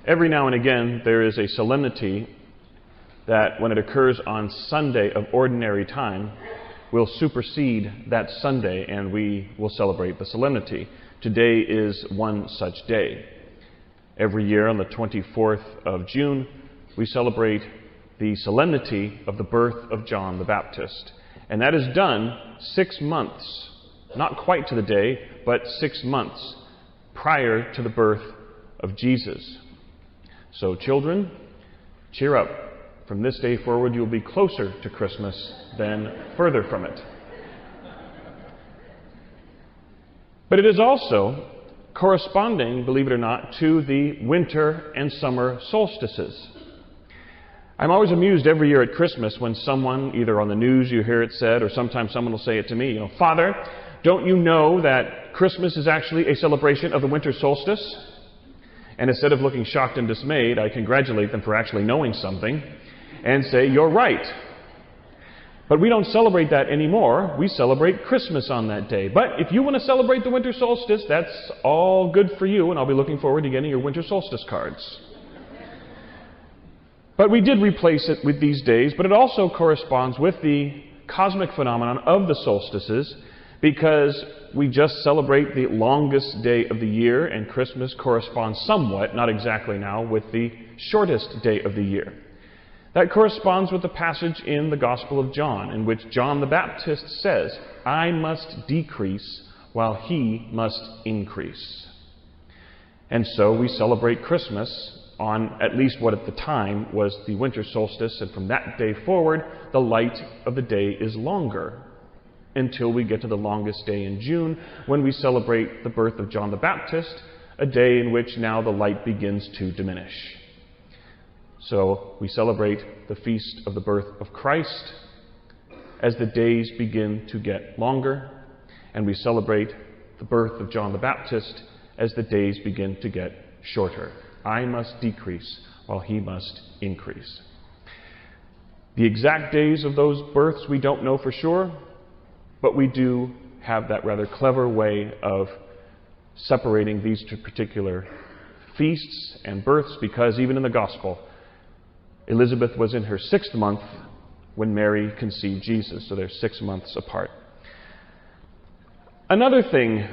Every now and again, there is a solemnity that, when it occurs on Sunday of ordinary time, will supersede that Sunday, and we will celebrate the solemnity. Today is one such day. Every year on the 24th of June, we celebrate the solemnity of the birth of John the Baptist. And that is done 6 months, not quite to the day, but 6 months prior to the birth of Jesus. So children, cheer up. From this day forward, you'll be closer to Christmas than further from it. But it is also corresponding, believe it or not, to the winter and summer solstices. I'm always amused every year at Christmas when someone, either on the news you hear it said, or sometimes someone will say it to me, Father, don't you know that Christmas is actually a celebration of the winter solstice? And instead of looking shocked and dismayed, I congratulate them for actually knowing something and say, you're right. But we don't celebrate that anymore. We celebrate Christmas on that day. But if you want to celebrate the winter solstice, that's all good for you, and I'll be looking forward to getting your winter solstice cards. But we did replace it with these days, but it also corresponds with the cosmic phenomenon of the solstices, because we just celebrate the longest day of the year, and Christmas corresponds somewhat, not exactly now, with the shortest day of the year. That corresponds with the passage in the Gospel of John, in which John the Baptist says, I must decrease while he must increase. And so we celebrate Christmas on at least what at the time was the winter solstice, and from that day forward, the light of the day is longer, until we get to the longest day in June, when we celebrate the birth of John the Baptist, a day in which now the light begins to diminish. So we celebrate the feast of the birth of Christ as the days begin to get longer, and we celebrate the birth of John the Baptist as the days begin to get shorter. I must decrease while he must increase. The exact days of those births we don't know for sure, but we do have that rather clever way of separating these two particular feasts and births, because even in the Gospel, Elizabeth was in her 6th month when Mary conceived Jesus, so they're 6 months apart. Another thing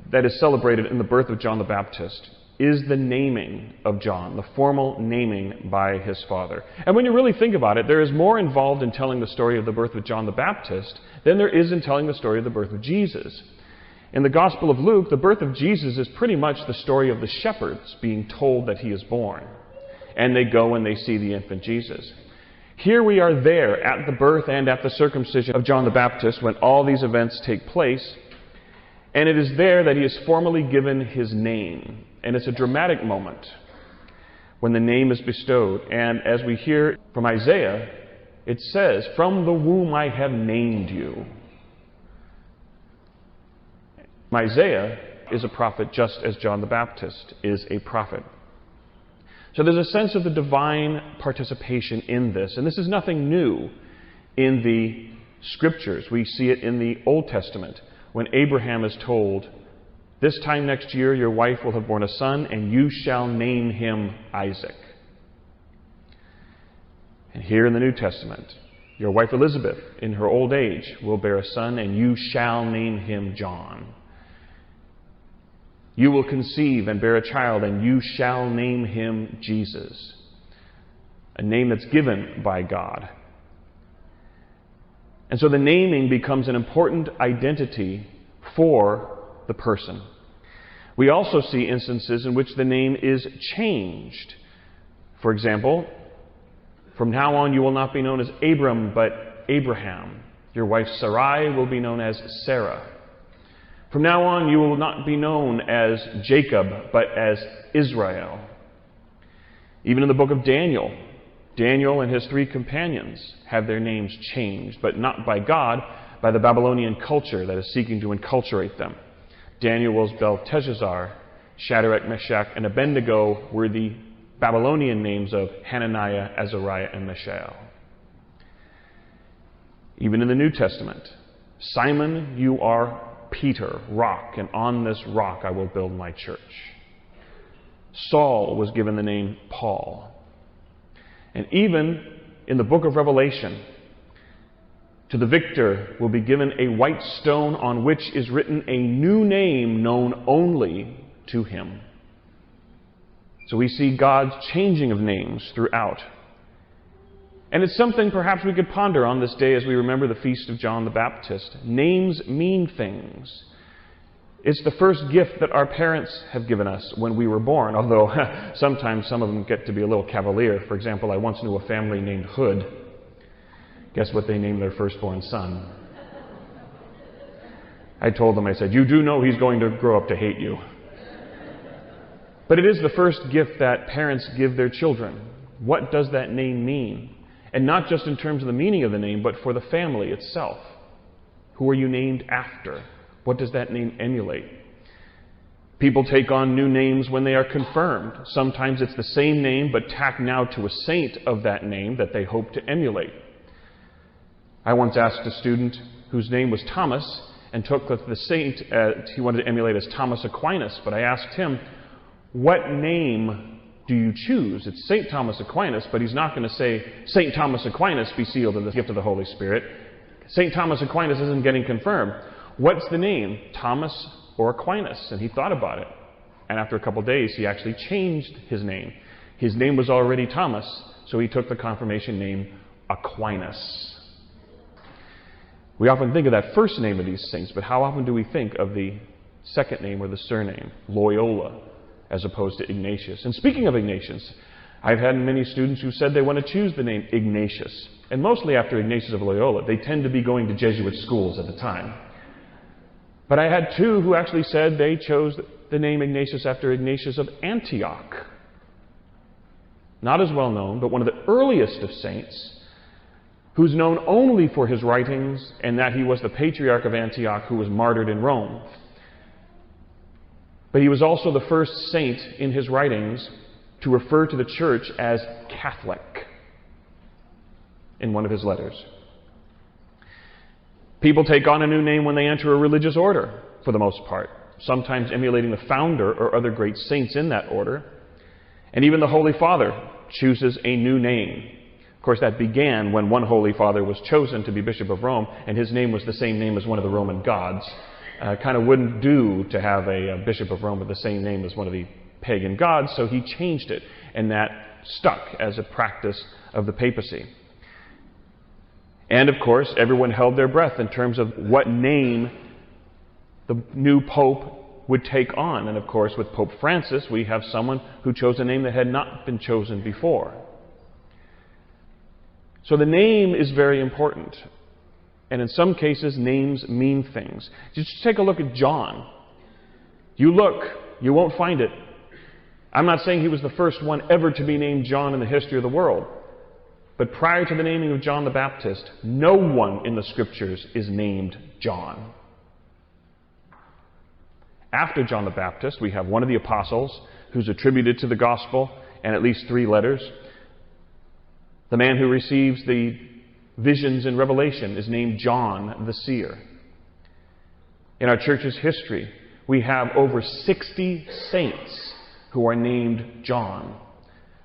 that is celebrated in the birth of John the Baptist is the naming of John, the formal naming by his father. And when you really think about it, there is more involved in telling the story of the birth of John the Baptist than there is in telling the story of the birth of Jesus. In the Gospel of Luke, the birth of Jesus is pretty much the story of the shepherds being told that he is born. And they go and they see the infant Jesus. Here we are there at the birth and at the circumcision of John the Baptist when all these events take place. And it is there that he is formally given his name. And it's a dramatic moment when the name is bestowed. And as we hear from Isaiah, it says, from the womb I have named you. Isaiah is a prophet just as John the Baptist is a prophet. So there's a sense of the divine participation in this. And this is nothing new in the Scriptures. We see it in the Old Testament when Abraham is told, this time next year your wife will have borne a son, and you shall name him Isaac. And here in the New Testament, your wife Elizabeth, in her old age, will bear a son, and you shall name him John. You will conceive and bear a child, and you shall name him Jesus. A name that's given by God. And so the naming becomes an important identity for the person. We also see instances in which the name is changed. For example, from now on you will not be known as Abram, but Abraham. Your wife Sarai will be known as Sarah. From now on you will not be known as Jacob, but as Israel. Even in the book of Daniel, Daniel and his 3 companions have their names changed, but not by God, by the Babylonian culture that is seeking to enculturate them. Daniel was Belteshazzar, Shadrach, Meshach, and Abednego were the Babylonian names of Hananiah, Azariah, and Mishael. Even in the New Testament, Simon, you are Peter, rock, and on this rock I will build my church. Saul was given the name Paul. And even in the book of Revelation, to the victor will be given a white stone on which is written a new name known only to him. So we see God's changing of names throughout. And it's something perhaps we could ponder on this day as we remember the feast of John the Baptist. Names mean things. It's the first gift that our parents have given us when we were born, although sometimes some of them get to be a little cavalier. For example, I once knew a family named Hood. Guess what they named their firstborn son? I told them, I said, "You do know he's going to grow up to hate you." But it is the first gift that parents give their children. What does that name mean? And not just in terms of the meaning of the name, but for the family itself. Who are you named after? What does that name emulate? People take on new names when they are confirmed. Sometimes it's the same name, but tacked now to a saint of that name that they hope to emulate. I once asked a student whose name was Thomas and took the saint he wanted to emulate as Thomas Aquinas, but I asked him, "What name do you choose?" It's St. Thomas Aquinas, but he's not going to say, "St. Thomas Aquinas, be sealed in the gift of the Holy Spirit." St. Thomas Aquinas isn't getting confirmed. What's the name? Thomas or Aquinas? And he thought about it. And after a couple of days, he actually changed his name. His name was already Thomas, so he took the confirmation name Aquinas. We often think of that first name of these saints, but how often do we think of the second name or the surname, Loyola, as opposed to Ignatius? And speaking of Ignatius, I've had many students who said they want to choose the name Ignatius. And mostly after Ignatius of Loyola, they tend to be going to Jesuit schools at the time. But I had two who actually said they chose the name Ignatius after Ignatius of Antioch. Not as well known, but one of the earliest of saints, who's known only for his writings and that he was the patriarch of Antioch who was martyred in Rome. But he was also the first saint in his writings to refer to the church as Catholic in one of his letters. People take on a new name when they enter a religious order, for the most part, sometimes emulating the founder or other great saints in that order. And even the Holy Father chooses a new name. Of course, that began when one Holy Father was chosen to be Bishop of Rome, and his name was the same name as one of the Roman gods. Kind of wouldn't do to have a Bishop of Rome with the same name as one of the pagan gods, so he changed it, and that stuck as a practice of the papacy. And of course, everyone held their breath in terms of what name the new pope would take on. And of course, with Pope Francis, we have someone who chose a name that had not been chosen before. So the name is very important. And in some cases, names mean things. Just take a look at John. You look, you won't find it. I'm not saying he was the first one ever to be named John in the history of the world. But prior to the naming of John the Baptist, no one in the Scriptures is named John. After John the Baptist, we have one of the apostles who's attributed to the gospel and at least 3 letters. The man who receives the visions in Revelation is named John the Seer. In our church's history, we have over 60 saints who are named John,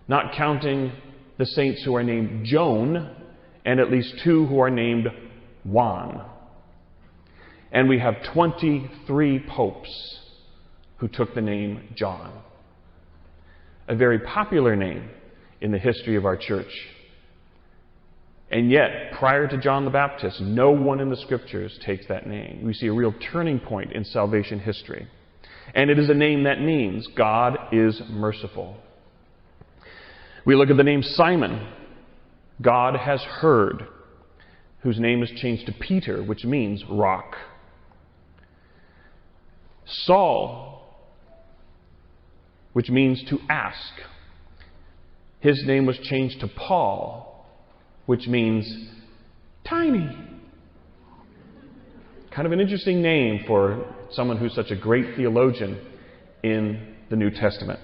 not counting the saints who are named Joan, and at least 2 who are named Juan. And we have 23 popes who took the name John. A very popular name in the history of our church. And yet, prior to John the Baptist, no one in the Scriptures takes that name. We see a real turning point in salvation history. And it is a name that means God is merciful. We look at the name Simon, God has heard, whose name is changed to Peter, which means rock. Saul, which means to ask. His name was changed to Paul, which means tiny. Kind of an interesting name for someone who's such a great theologian in the New Testament.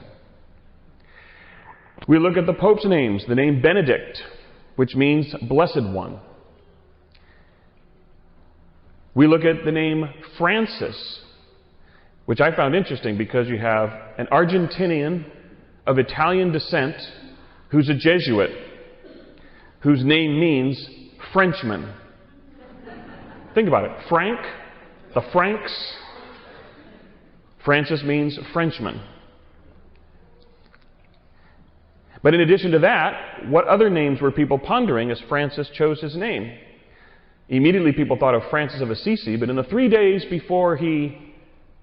We look at the Pope's names, the name Benedict, which means blessed one. We look at the name Francis, which I found interesting because you have an Argentinian of Italian descent who's a Jesuit, whose name means Frenchman. Think about it. Frank, the Franks. Francis means Frenchman. But in addition to that, what other names were people pondering as Francis chose his name? Immediately people thought of Francis of Assisi, but in the 3 days before he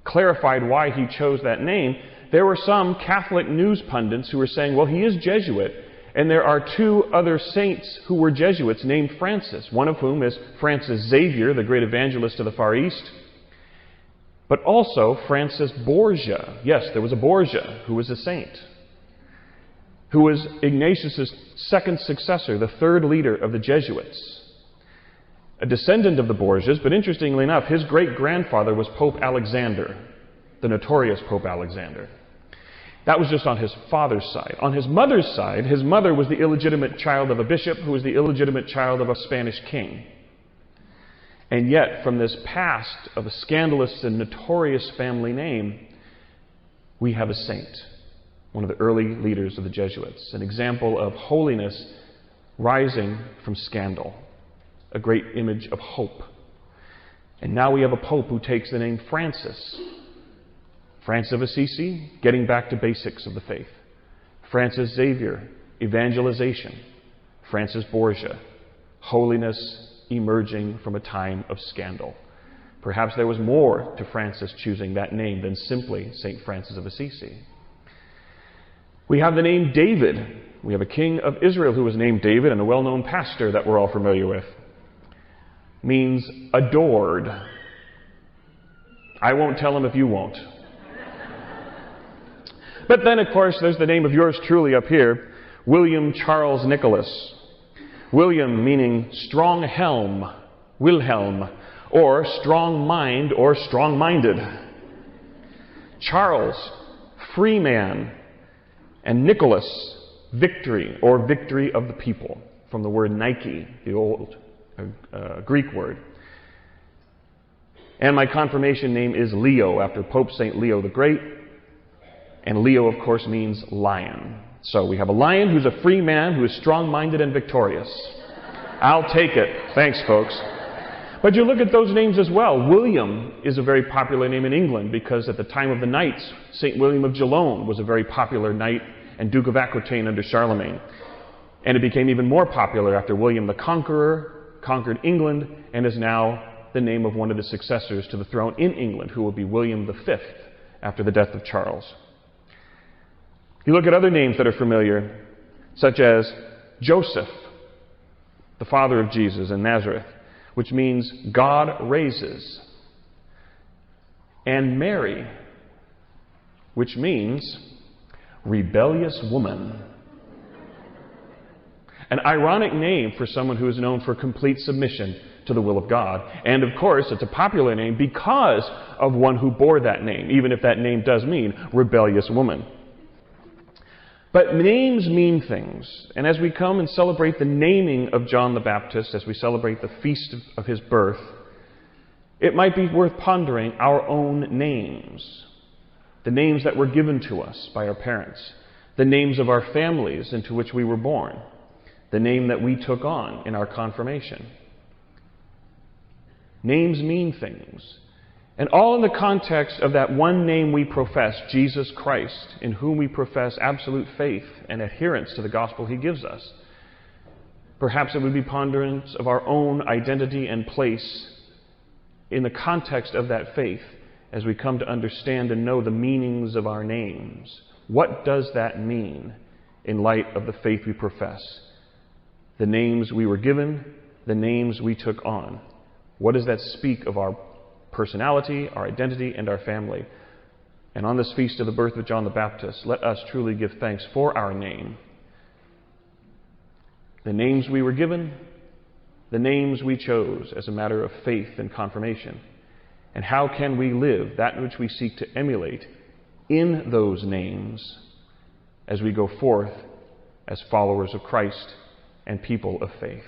clarified why he chose that name, there were some Catholic news pundits who were saying, well, he is Jesuit, and there are 2 other saints who were Jesuits named Francis, one of whom is Francis Xavier, the great evangelist of the Far East, but also Francis Borgia. Yes, there was a Borgia who was a saint, who was Ignatius' second successor, the 3rd leader of the Jesuits, a descendant of the Borgias, but interestingly enough, his great-grandfather was Pope Alexander, the notorious Pope Alexander. That was just on his father's side. On his mother's side, his mother was the illegitimate child of a bishop who was the illegitimate child of a Spanish king. And yet, from this past of a scandalous and notorious family name, we have a saint, one of the early leaders of the Jesuits, an example of holiness rising from scandal, a great image of hope. And now we have a pope who takes the name Francis. Francis of Assisi, getting back to basics of the faith. Francis Xavier, evangelization. Francis Borgia, holiness emerging from a time of scandal. Perhaps there was more to Francis choosing that name than simply St. Francis of Assisi. We have the name David. We have a king of Israel who was named David, and a well-known pastor that we're all familiar with. Means adored. I won't tell him if you won't. But then, of course, there's the name of yours truly up here, William Charles Nicholas. William meaning strong helm, Wilhelm, or strong mind, or strong-minded. Charles, free man, and Nicholas, victory, or victory of the people, from the word Nike, the old Greek word. And my confirmation name is Leo, after Pope St. Leo the Great. And Leo, of course, means lion. So we have a lion who's a free man, who is strong-minded and victorious. I'll take it. Thanks, folks. But you look at those names as well. William is a very popular name in England because at the time of the Knights, St. William of Gellone was a very popular knight and Duke of Aquitaine under Charlemagne. And it became even more popular after William the Conqueror conquered England and is now the name of one of the successors to the throne in England, who will be William V after the death of Charles. You look at other names that are familiar, such as Joseph, the father of Jesus in Nazareth, which means God raises, and Mary, which means rebellious woman. An ironic name for someone who is known for complete submission to the will of God. And of course, it's a popular name because of one who bore that name, even if that name does mean rebellious woman. But names mean things. And as we come and celebrate the naming of John the Baptist, as we celebrate the feast of his birth, it might be worth pondering our own names. The names that were given to us by our parents. The names of our families into which we were born. The name that we took on in our confirmation. Names mean things. And all in the context of that one name we profess, Jesus Christ, in whom we profess absolute faith and adherence to the gospel he gives us. Perhaps it would be ponderance of our own identity and place in the context of that faith as we come to understand and know the meanings of our names. What does that mean in light of the faith we profess? The names we were given, the names we took on. What does that speak of our personality, our identity, and our family? And on this feast of the birth of John the Baptist, let us truly give thanks for our name. The names we were given, the names we chose as a matter of faith and confirmation. And how can we live that which we seek to emulate in those names as we go forth as followers of Christ and people of faith?